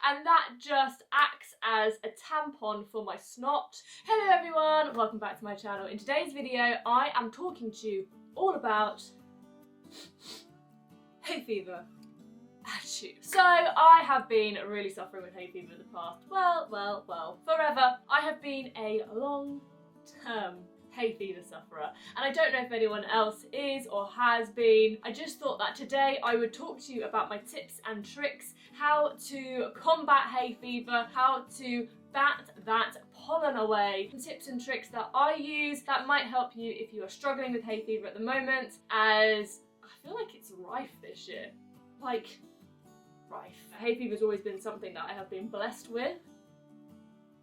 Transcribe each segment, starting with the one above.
and that just acts as a tampon for my snot. Hello everyone, welcome back to my channel. In today's video, I am talking to you all about hay fever. So I have been really suffering with hay fever in the past, forever. I have been a long-term hay fever sufferer, and I don't know if anyone else is or has been. I just thought that today I would talk to you about my tips and tricks, how to combat hay fever, how to bat that pollen away, some tips and tricks that I use that might help you if you are struggling with hay fever at the moment, as I feel like it's rife this year. Like, rife. Hay fever's always been something that I have been blessed with.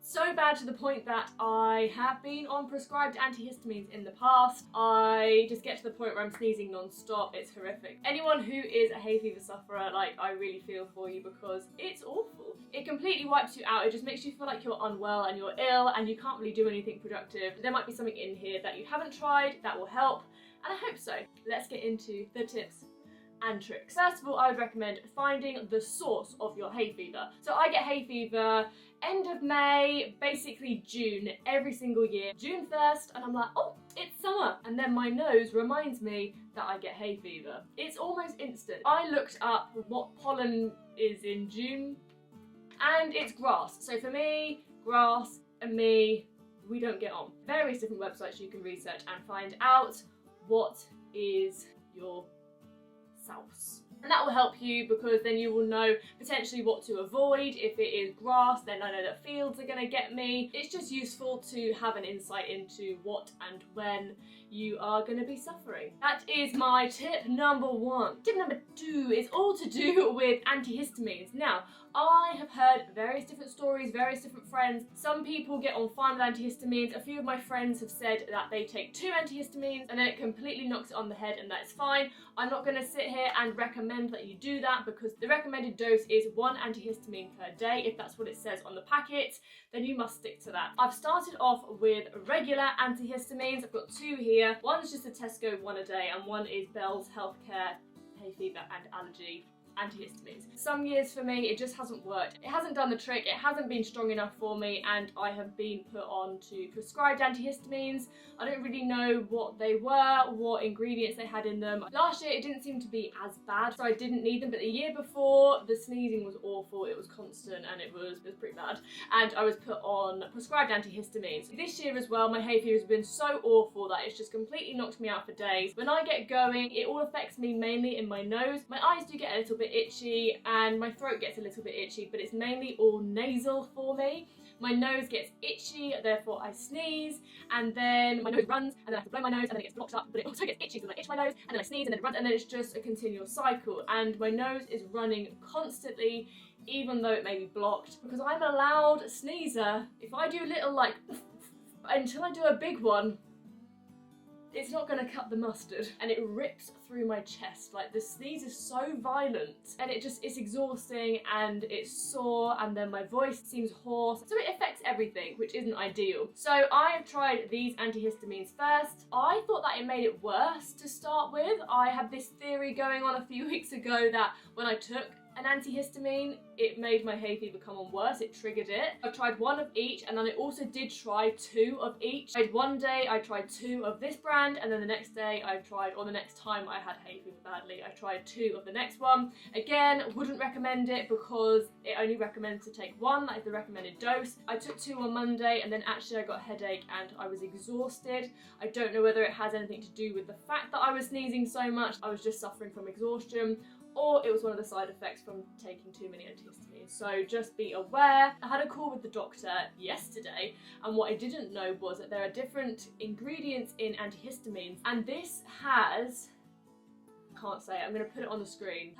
So bad to the point that I have been on prescribed antihistamines in the past. I just get to the point where I'm sneezing non-stop. It's horrific. Anyone who is a hay fever sufferer, like, I really feel for you because it's awful. It completely wipes you out. It just makes you feel like you're unwell and you're ill and you can't really do anything productive. There might be something in here that you haven't tried that will help, and I hope so. Let's get into the tips and tricks. First of all, I would recommend finding the source of your hay fever. So I get hay fever end of May, basically June, every single year. June 1st, and I'm like, oh, it's summer. And then my nose reminds me that I get hay fever. It's almost instant. I looked up what pollen is in June, and it's grass. So for me, grass and me, we don't get on. Various different websites you can research and find out what is your source. And that will help you because then you will know potentially what to avoid. If it is grass, then I know that fields are going to get me. It's just useful to have an insight into what and when you are going to be suffering. That is my tip number one. Tip number two is all to do with antihistamines. Now, I have heard various different stories, various different friends. Some people get on fine with antihistamines. A few of my friends have said that they take 2 antihistamines and then it completely knocks it on the head, and that's fine. I'm not going to sit here and recommend that you do that because the recommended dose is 1 antihistamine per day. If that's what it says on the packet, then you must stick to that. I've started off with regular antihistamines. I've got 2 here. One's just a Tesco 1 a day, and one is Bell's Healthcare hay fever and allergy antihistamines. Some years for me it just hasn't worked. It hasn't done the trick, it hasn't been strong enough for me, and I have been put on to prescribed antihistamines. I don't really know what they were, what ingredients they had in them. Last year it didn't seem to be as bad, so I didn't need them, but the year before the sneezing was awful, it was constant, and it was pretty bad, and I was put on prescribed antihistamines. This year as well, my hay fever has been so awful that it's just completely knocked me out for days. When I get going, it all affects me mainly in my nose. My eyes do get a little bit itchy and my throat gets a little bit itchy, but it's mainly all nasal for me. My nose gets itchy, therefore I sneeze, and then my nose runs, and then I have to blow my nose, and then it gets blocked up, but it also gets itchy, so I itch my nose, and then I sneeze, and then it runs, and then it's just a continual cycle, and my nose is running constantly, even though it may be blocked, because I'm a loud sneezer. If I do a little like until I do a big one, it's not going to cut the mustard, and it rips through my chest. Like, the sneeze is so violent, and it's exhausting, and it's sore, and then my voice seems hoarse, so it affects everything, which isn't ideal. So I've tried these antihistamines first. I thought that it made it worse to start with. I had this theory going on a few weeks ago that when I took an antihistamine, it made my hay fever come on worse, it triggered it. I've tried 1 of each, and then I also did try 2 of each. One day I tried 2 of this brand, and then the next day I tried, or the next time I had hay fever badly, I tried 2 of the next one. Again, wouldn't recommend it because it only recommends to take 1, that is the recommended dose. I took 2 on Monday, and then actually I got a headache and I was exhausted. I don't know whether it has anything to do with the fact that I was sneezing so much, I was just suffering from exhaustion, or it was one of the side effects from taking too many antihistamines. So just be aware. I had a call with the doctor yesterday, and what I didn't know was that there are different ingredients in antihistamines, and this has, can't say it, I'm going to put it on the screen,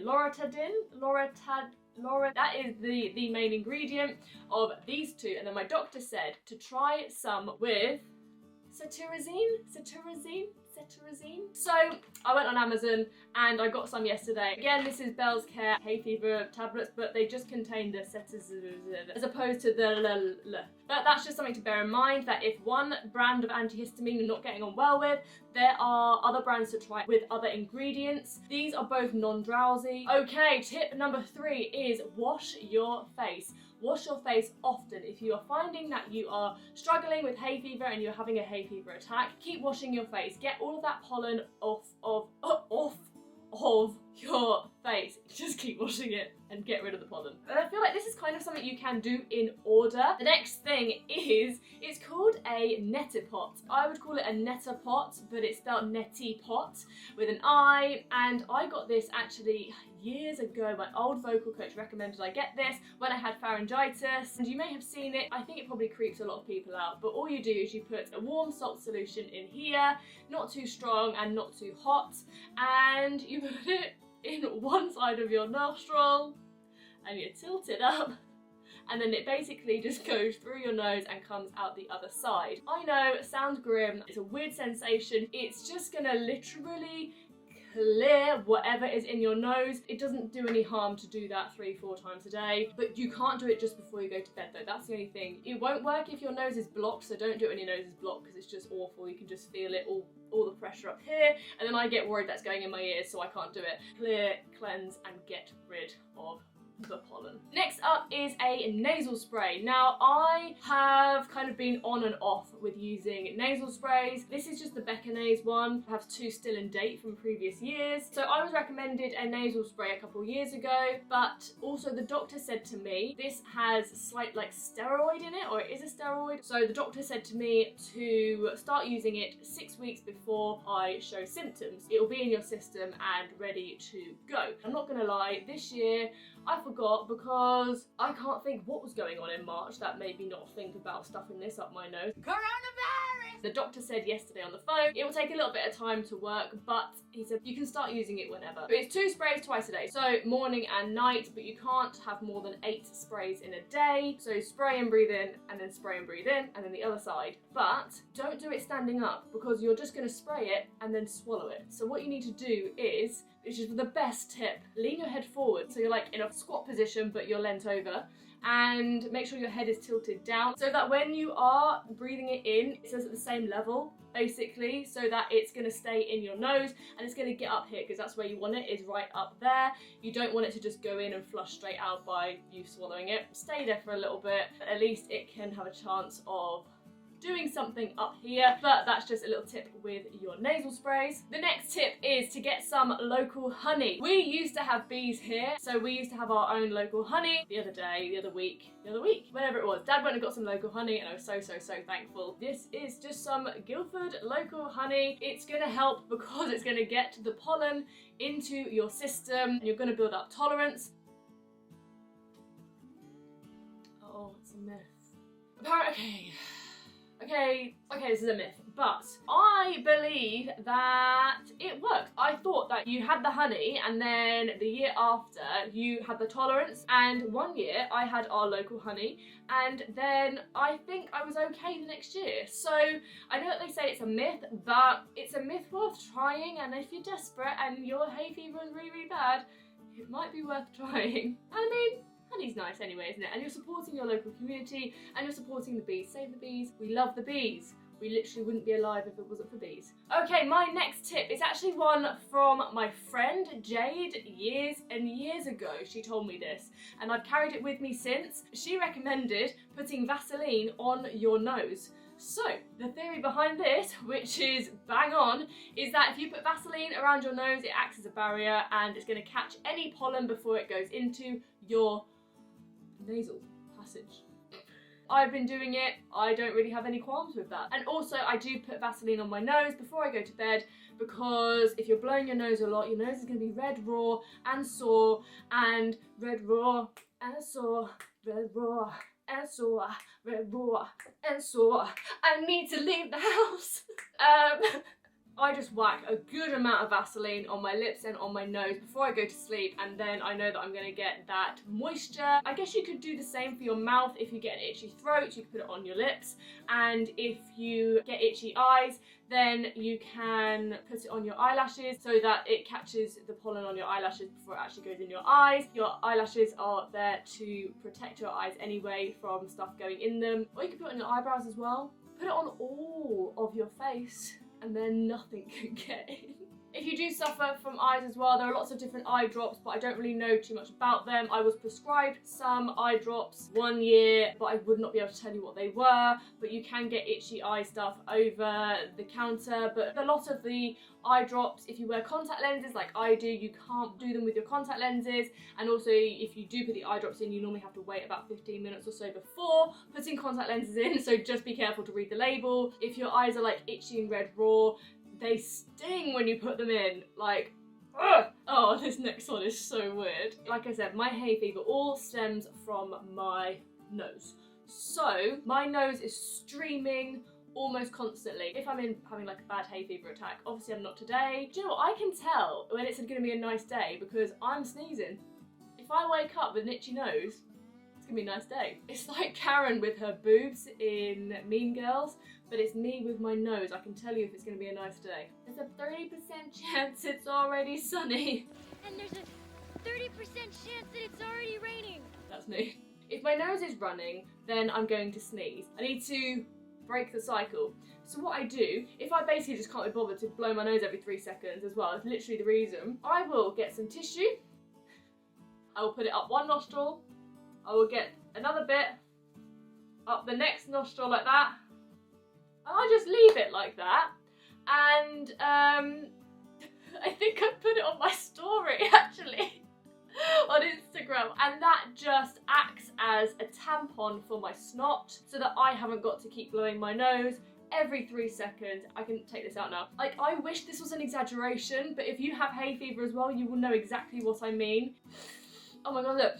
Loratadine, that is the main ingredient of these 2, and then my doctor said to try some with cetirizine, cetirizine. So I went on Amazon and I got some yesterday. Again, this is Bell's Care Hayfever tablets, but they just contain the cetirizine as opposed to the l. But that's just something to bear in mind, that if one brand of antihistamine you're not getting on well with, there are other brands to try with other ingredients. These are both non-drowsy. Okay, tip number 3 is wash your face. Wash your face often. If you are finding that you are struggling with hay fever and you're having a hay fever attack, keep washing your face. Get all of that pollen off your face. Just keep washing it and get rid of the pollen. And I feel like this is kind of something you can do in order. The next thing is, it's called a neti pot. I would call it a netta pot, but it's spelled neti pot with an I, and I got this actually years ago. My old vocal coach recommended I get this when I had pharyngitis, and you may have seen it. I think it probably creeps a lot of people out, but all you do is you put a warm salt solution in here, not too strong and not too hot, and you put it in one side of your nostril and you tilt it up, and then it basically just goes through your nose and comes out the other side. I know, it sounds grim, it's a weird sensation. It's just gonna literally clear whatever is in your nose. It doesn't do any harm to do that 3-4 times a day, but you can't do it just before you go to bed though. That's the only thing. It won't work if your nose is blocked, so don't do it when your nose is blocked because it's just awful. You can just feel it, all the pressure up here, and then I get worried that's going in my ears, so I can't do it. Clear, cleanse, and get rid of the pollen. Next up is a nasal spray. Now, I have kind of been on and off with using nasal sprays. This is just the Beckernaise one. I have 2 still in date from previous years. So I was recommended a nasal spray a couple years ago, but also the doctor said to me, this has slight like steroid in it, or it is a steroid. So the doctor said to me to start using it 6 weeks before I show symptoms. It will be in your system and ready to go. I'm not gonna lie, this year I forgot because I can't think what was going on in March that made me not think about stuffing this up my nose. Coronavirus! The doctor said yesterday on the phone, it will take a little bit of time to work, but he said you can start using it whenever. But it's 2 sprays twice a day, so morning and night, but you can't have more than 8 sprays in a day. So spray and breathe in, and then spray and breathe in, and then the other side. But don't do it standing up because you're just gonna spray it and then swallow it. So what you need to do is, which is the best tip, lean your head forward. So you're like in a squat position, but you're leant over, and make sure your head is tilted down so that when you are breathing it in, it stays at the same level, basically, so that it's gonna stay in your nose and it's gonna get up here because that's where you want it, is right up there. You don't want it to just go in and flush straight out by you swallowing it. Stay there for a little bit, at least it can have a chance of doing something up here, but that's just a little tip with your nasal sprays. The next tip is to get some local honey. We used to have bees here, so we used to have our own local honey. The other week, whenever it was, Dad went and got some local honey and I was so thankful. This is just some Guildford local honey. It's gonna help because it's gonna get the pollen into your system and you're gonna build up tolerance. Oh, it's a myth. Okay, this is a myth, but I believe that it worked. I thought that you had the honey and then the year after you had the tolerance, and one year I had our local honey and then I think I was okay the next year. So I know that they say it's a myth, but it's a myth worth trying, and if you're desperate and your hay fever is really bad, it might be worth trying. I mean, honey's nice anyway, isn't it? And you're supporting your local community and you're supporting the bees. Save the bees. We love the bees. We literally wouldn't be alive if it wasn't for bees. Okay, my next tip is actually one from my friend Jade years and years ago. She told me this and I've carried it with me since. She recommended putting Vaseline on your nose. So, the theory behind this, which is bang on, is that if you put Vaseline around your nose, it acts as a barrier and it's going to catch any pollen before it goes into your nasal passage. I've been doing it, I don't really have any qualms with that. And also I do put Vaseline on my nose before I go to bed, because if you're blowing your nose a lot, your nose is going to be red raw and sore, and red raw and sore, red raw and sore, red raw and sore. I need to leave the house. I just whack a good amount of Vaseline on my lips and on my nose before I go to sleep, and then I know that I'm going to get that moisture. I guess you could do the same for your mouth. If you get an itchy throat, you can put it on your lips, and if you get itchy eyes, then you can put it on your eyelashes so that it catches the pollen on your eyelashes before it actually goes in your eyes. Your eyelashes are there to protect your eyes anyway from stuff going in them. Or you can put it on your eyebrows as well. Put it on all of your face and then nothing can get in. If you do suffer from eyes as well, there are lots of different eye drops, but I don't really know too much about them. I was prescribed some eye drops 1 year, but I would not be able to tell you what they were. But you can get itchy eye stuff over the counter. But a lot of the eye drops, if you wear contact lenses like I do, you can't do them with your contact lenses. And also, if you do put the eye drops in, you normally have to wait about 15 minutes or so before putting contact lenses in. So just be careful to read the label. If your eyes are like itchy and red raw, they sting when you put them in, like, ugh! Oh, this next one is so weird. Like I said, my hay fever all stems from my nose. So, my nose is streaming almost constantly. If I'm having like a bad hay fever attack, obviously I'm not today. Do you know what? I can tell when it's gonna be a nice day because I'm sneezing. If I wake up with an itchy nose, it's gonna be a nice day. It's like Karen with her boobs in Mean Girls, but it's me with my nose. I can tell you if it's going to be a nice day. There's a 30% chance it's already sunny. And there's a 30% chance that it's already raining. That's me. If my nose is running, then I'm going to sneeze. I need to break the cycle. So what I do, if I basically just can't be bothered to blow my nose every 3 seconds as well, it's literally the reason, I will get some tissue, I will put it up one nostril, I will get another bit up the next nostril like that, and I just leave it like that. And I think I put it on my story actually on Instagram, and that just acts as a tampon for my snot so that I haven't got to keep blowing my nose every 3 seconds. I can take this out now. Like, I wish this was an exaggeration, but if you have hay fever as well, you will know exactly what I mean. Oh my god, look.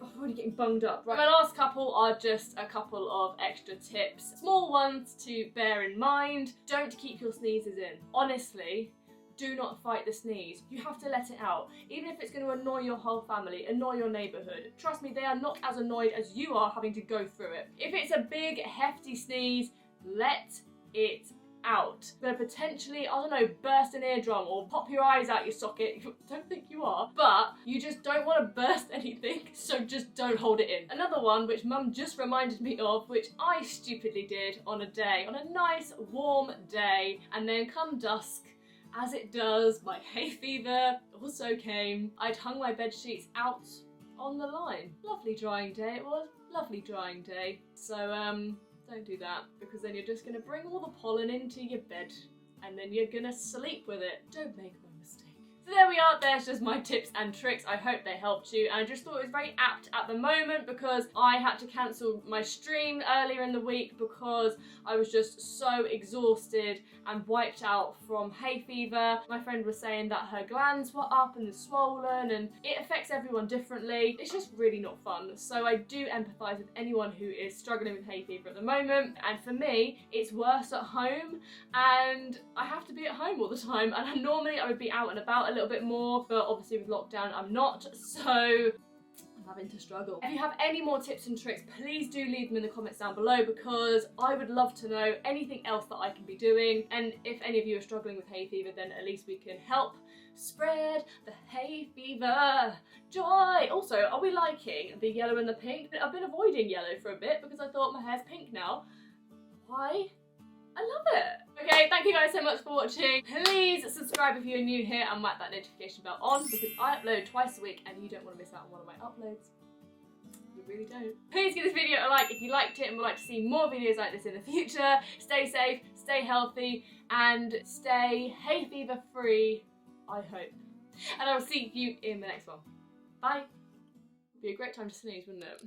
I'm already getting bunged up. Right, my last couple are just a couple of extra tips. Small ones to bear in mind. Don't keep your sneezes in. Honestly, do not fight the sneeze. You have to let it out. Even if it's going to annoy your whole family, annoy your neighbourhood. Trust me, they are not as annoyed as you are having to go through it. If it's a big, hefty sneeze, let it out. You're gonna potentially, I don't know, burst an eardrum or pop your eyes out your socket. Don't think you are, but you just don't want to burst anything, so just don't hold it in. Another one, which Mum just reminded me of, which I stupidly did on a nice warm day, and then come dusk, as it does, my hay fever also came. I'd hung my bed sheets out on the line. Lovely drying day it was, lovely drying day. So don't do that, because then you're just going to bring all the pollen into your bed and then you're going to sleep with it. Don't make my mistake. So there we are, there's just my tips and tricks. I hope they helped you, and I just thought it was very apt at the moment because I had to cancel my stream earlier in the week because I was just so exhausted and wiped out from hay fever. My friend was saying that her glands were up and swollen, and it affects everyone differently. It's just really not fun. So I do empathise with anyone who is struggling with hay fever at the moment, and for me it's worse at home, and I have to be at home all the time, and normally I would be out and about a little bit more, but obviously with lockdown I'm not, so I'm having to struggle. If you have any more tips and tricks, please do leave them in the comments down below, because I would love to know anything else that I can be doing. And if any of you are struggling with hay fever, then at least we can help spread the hay fever joy. Also, are we liking the yellow and the pink? I've been avoiding yellow for a bit because I thought my hair's pink now. Why? I love it. Okay, thank you guys so much for watching. Please subscribe if you're new here and whack that notification bell on, because I upload twice a week and you don't want to miss out on one of my uploads. You really don't. Please give this video a like if you liked it and would like to see more videos like this in the future. Stay safe, stay healthy, and stay hay fever free, I hope. And I will see you in the next one. Bye. It'd be a great time to sneeze, wouldn't it?